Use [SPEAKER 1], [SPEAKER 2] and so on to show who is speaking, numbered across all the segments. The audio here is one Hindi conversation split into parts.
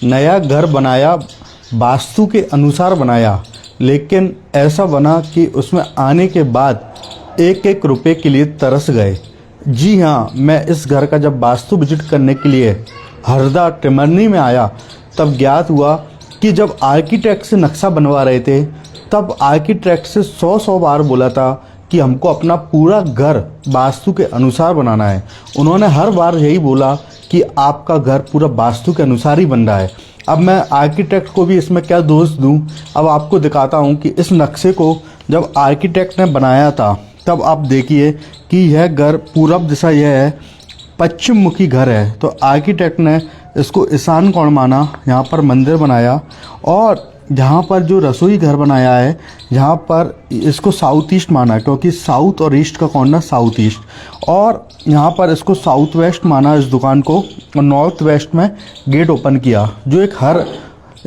[SPEAKER 1] नया घर बनाया, वास्तु के अनुसार बनाया, लेकिन ऐसा बना कि उसमें आने के बाद एक एक रुपए के लिए तरस गए। जी हाँ, मैं इस घर का जब वास्तु विजिट करने के लिए हरदा टिमरनी में आया, तब ज्ञात हुआ कि जब आर्किटेक्ट से नक्शा बनवा रहे थे, तब आर्किटेक्ट से 100 बार बोला था कि हमको अपना पूरा घर वास्तु के अनुसार बनाना है। उन्होंने हर बार यही बोला कि आपका घर पूरा वास्तु के अनुसार ही बन रहा है। अब मैं आर्किटेक्ट को भी इसमें क्या दोष दूं? अब आपको दिखाता हूं कि इस नक्शे को जब आर्किटेक्ट ने बनाया था, तब आप देखिए कि यह घर पूरब दिशा यह है, पश्चिम मुखी घर है, तो आर्किटेक्ट ने इसको ईशान कोण माना, यहाँ पर मंदिर बनाया, और जहाँ पर जो रसोई घर बनाया है, जहाँ पर इसको साउथ ईस्ट माना, क्योंकि साउथ और ईस्ट का कॉर्नर साउथ ईस्ट, और यहाँ पर इसको साउथ वेस्ट माना इस दुकान को, और नॉर्थ वेस्ट में गेट ओपन किया। जो एक हर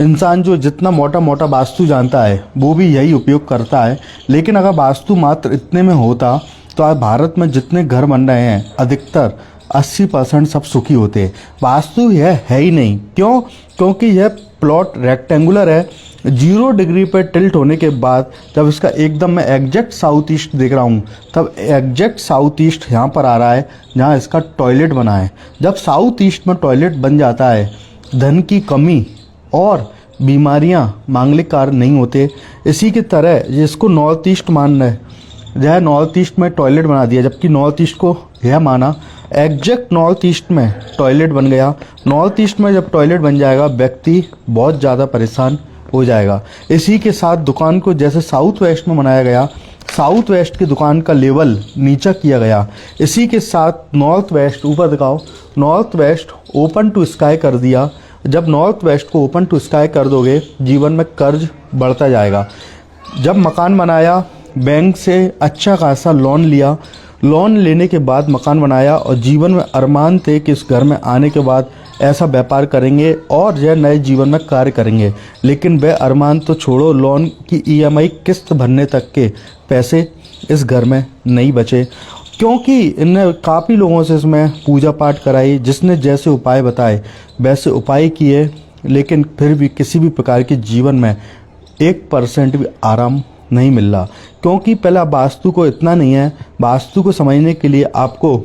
[SPEAKER 1] इंसान जो जितना मोटा मोटा वास्तु जानता है वो भी यही उपयोग करता है। लेकिन अगर वास्तु मात्र इतने में होता तो आज भारत में जितने घर बन रहे हैं, अधिकतर 80% सब सुखी होते। वास्तु यह है ही नहीं। क्यों? क्योंकि यह प्लॉट रेक्टेंगुलर है। 0 डिग्री पर टिल्ट होने के बाद जब इसका एकदम मैं एग्जैक्ट साउथ ईस्ट देख रहा हूँ, तब एग्जैक्ट साउथ ईस्ट यहाँ पर आ रहा है जहाँ इसका टॉयलेट बना है। जब साउथ ईस्ट में टॉयलेट बन जाता है, धन की कमी और बीमारियां, मांगलिक कार्य नहीं होते। इसी की तरह जिसको नॉर्थ ईस्ट मानना है, यह नॉर्थ ईस्ट में टॉयलेट बना दिया, जबकि नॉर्थ ईस्ट को यह माना, एग्जैक्ट नॉर्थ ईस्ट में टॉयलेट बन गया। नॉर्थ ईस्ट में जब टॉयलेट बन जाएगा, व्यक्ति बहुत ज़्यादा परेशान हो जाएगा। इसी के साथ दुकान को जैसे साउथ वेस्ट में बनाया गया, साउथ वेस्ट की दुकान का लेवल नीचा किया गया। इसी के साथ नॉर्थ वेस्ट, ऊपर दिखाओ, north west open to sky कर दिया। जब नॉर्थ वेस्ट को ओपन टू स्काई कर दोगे, जीवन में कर्ज बढ़ता जाएगा। जब मकान बनाया, बैंक से अच्छा खासा लोन लिया, लोन लेने के बाद मकान बनाया, और जीवन में अरमान थे कि इस घर में आने के बाद ऐसा व्यापार करेंगे और यह नए जीवन में कार्य करेंगे। लेकिन वह अरमान तो छोड़ो, लोन की EMI किस्त भरने तक के पैसे इस घर में नहीं बचे, क्योंकि इनने काफ़ी लोगों से इसमें पूजा पाठ कराई, जिसने जैसे उपाय बताए वैसे उपाय किए, लेकिन फिर भी किसी भी प्रकार के जीवन में 1% भी आराम नहीं मिल रहा। क्योंकि पहला वास्तु को इतना नहीं है। वास्तु को समझने के लिए आपको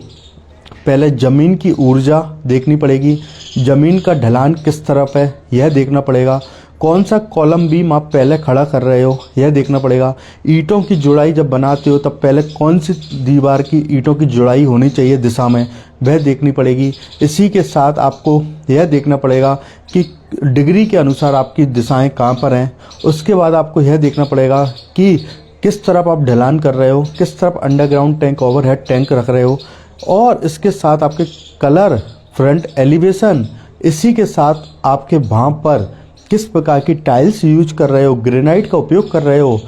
[SPEAKER 1] पहले ज़मीन की ऊर्जा देखनी पड़ेगी, ज़मीन का ढलान किस तरफ है यह देखना पड़ेगा, कौन सा कॉलम बीम आप पहले खड़ा कर रहे हो यह देखना पड़ेगा, ईंटों की जुड़ाई जब बनाते हो तब पहले कौन सी दीवार की ईंटों की जुड़ाई होनी चाहिए दिशा में, वह देखनी पड़ेगी। इसी के साथ आपको यह देखना पड़ेगा कि डिग्री के अनुसार आपकी दिशाएं कहाँ पर हैं। उसके बाद आपको यह देखना पड़ेगा कि किस तरफ आप ढलान कर रहे हो, किस तरफ अंडरग्राउंड टैंक, ओवरहेड टैंक रख रहे हो, और इसके साथ आपके कलर, फ्रंट एलिवेशन, इसी के साथ आपके वहाँ पर किस प्रकार की टाइल्स यूज कर रहे हो, ग्रेनाइट का उपयोग कर रहे हो,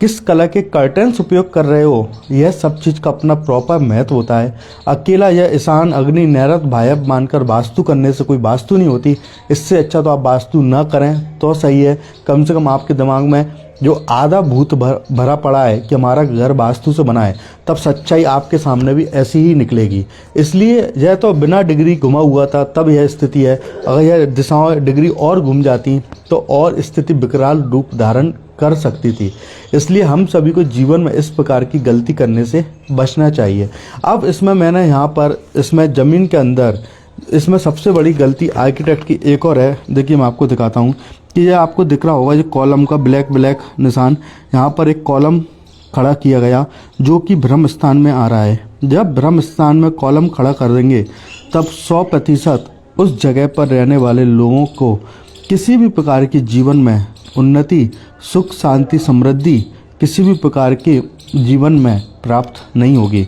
[SPEAKER 1] किस कलर के कर्टन्स उपयोग कर रहे हो, यह सब चीज़ का अपना प्रॉपर महत्व होता है। अकेला यह ईशान, अग्नि, नैऋत्य, वायव्य मानकर वास्तु करने से कोई वास्तु नहीं होती। इससे अच्छा तो आप वास्तु न करें तो सही है। कम से कम आपके दिमाग में जो आधा भूत भरा पड़ा है कि हमारा घर वास्तु से बना है, तब सच्चाई आपके सामने भी ऐसी ही निकलेगी। इसलिए यह तो बिना डिग्री घुमा हुआ था, तब यह स्थिति है। अगर यह दिशाओं डिग्री और घूम जाती तो और स्थिति विकराल रूप धारण कर सकती थी। इसलिए हम सभी को जीवन में इस प्रकार की गलती करने से बचना चाहिए। अब इसमें मैंने यहाँ पर इसमें ज़मीन के अंदर इसमें सबसे बड़ी गलती आर्किटेक्ट की एक और है। देखिए मैं आपको दिखाता हूँ कि यह आपको दिख रहा होगा, ये कॉलम का ब्लैक ब्लैक निशान, यहाँ पर एक कॉलम खड़ा किया गया जो कि ब्रह्म स्थान में आ रहा है। जब ब्रह्म स्थान में कॉलम खड़ा कर देंगे, तब 100% उस जगह पर रहने वाले लोगों को किसी भी प्रकार की जीवन में उन्नति, सुख, शांति, समृद्धि किसी भी प्रकार के जीवन में प्राप्त नहीं होगी।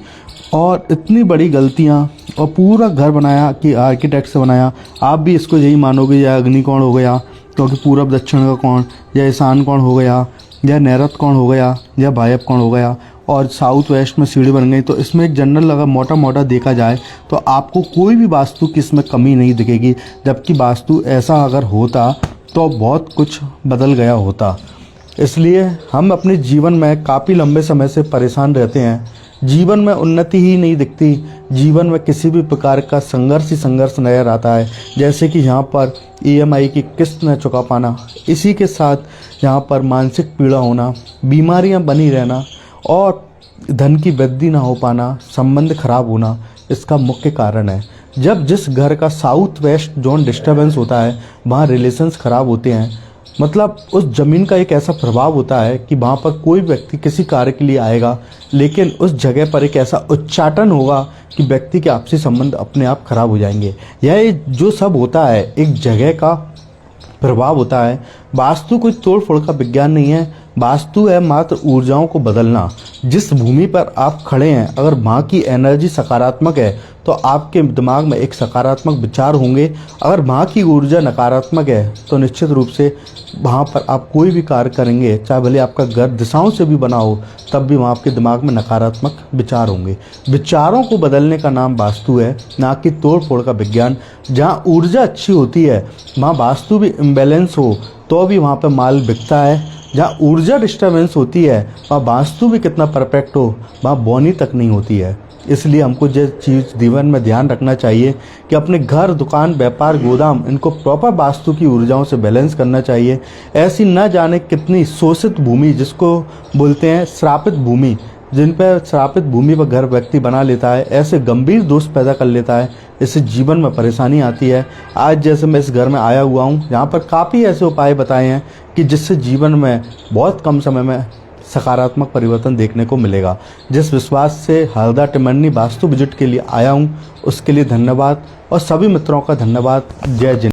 [SPEAKER 1] और इतनी बड़ी गलतियां, और पूरा घर बनाया कि आर्किटेक्ट से बनाया, आप भी इसको यही मानोगे, या अग्निकोण हो गया क्योंकि पूरब दक्षिण का कोण, या ईशान कोण हो गया, या नैऋत्य कोण हो गया, या वायव्य कोण हो गया, और साउथ वेस्ट में सीढ़ी बन गई। तो इसमें एक जनरल अगर मोटा मोटा देखा जाए तो आपको कोई भी वास्तु की इसमें कमी नहीं दिखेगी। जबकि वास्तु ऐसा अगर होता तो बहुत कुछ बदल गया होता। इसलिए हम अपने जीवन में काफ़ी लंबे समय से परेशान रहते हैं, जीवन में उन्नति ही नहीं दिखती, जीवन में किसी भी प्रकार का संघर्ष ही संघर्ष नजर आता है। जैसे कि यहाँ पर ईएमआई की किस्त न चुका पाना, इसी के साथ यहाँ पर मानसिक पीड़ा होना, बीमारियाँ बनी रहना और धन की वृद्धि ना हो पाना, संबंध खराब होना इसका मुख्य कारण है। जब जिस घर का साउथ वेस्ट जोन डिस्टर्बेंस होता है वहाँ रिलेशंस खराब होते हैं, मतलब उस जमीन का एक ऐसा प्रभाव होता है कि वहाँ पर कोई व्यक्ति किसी कार्य के लिए आएगा, लेकिन उस जगह पर एक ऐसा उच्चाटन होगा कि व्यक्ति के आपसी संबंध अपने आप खराब हो जाएंगे। यह जो सब होता है एक जगह का प्रभाव होता है। वास्तु कोई तोड़ फोड़ का विज्ञान नहीं है, वास्तु है मात्र ऊर्जाओं को बदलना। जिस भूमि पर आप खड़े हैं अगर वहाँ की एनर्जी सकारात्मक है तो आपके दिमाग में एक सकारात्मक विचार होंगे, अगर वहाँ की ऊर्जा नकारात्मक है तो निश्चित रूप से वहाँ पर आप कोई भी कार्य करेंगे, चाहे भले आपका घर दिशाओं से भी बना हो, तब भी वहाँ आपके दिमाग में नकारात्मक विचार होंगे। विचारों को बदलने का नाम वास्तु है, ना कि तोड़ फोड़ का विज्ञान। जहाँ ऊर्जा अच्छी होती है वहाँ वास्तु भी इम्बैलेंस हो तो भी वहाँ पर माल बिकता है। जहाँ ऊर्जा डिस्टर्बेंस होती है वहाँ वास्तु भी कितना परफेक्ट हो वहाँ बोनी तक नहीं होती है। इसलिए हमको जो चीज़ जीवन में ध्यान रखना चाहिए कि अपने घर, दुकान, व्यापार, गोदाम इनको प्रॉपर वास्तु की ऊर्जाओं से बैलेंस करना चाहिए। ऐसी न जाने कितनी शोषित भूमि, जिसको बोलते हैं श्रापित भूमि, जिन पर श्रापित भूमि पर घर व्यक्ति बना लेता है, ऐसे गंभीर दोष पैदा कर लेता है, इससे जीवन में परेशानी आती है। आज जैसे मैं इस घर में आया हुआ हूँ, यहाँ पर काफ़ी ऐसे उपाय बताए हैं कि जिससे जीवन में बहुत कम समय में सकारात्मक परिवर्तन देखने को मिलेगा। जिस विश्वास से हरदा टिमरनी वास्तु विजिट के लिए आया हूँ उसके लिए धन्यवाद और सभी मित्रों का धन्यवाद। जय जिन।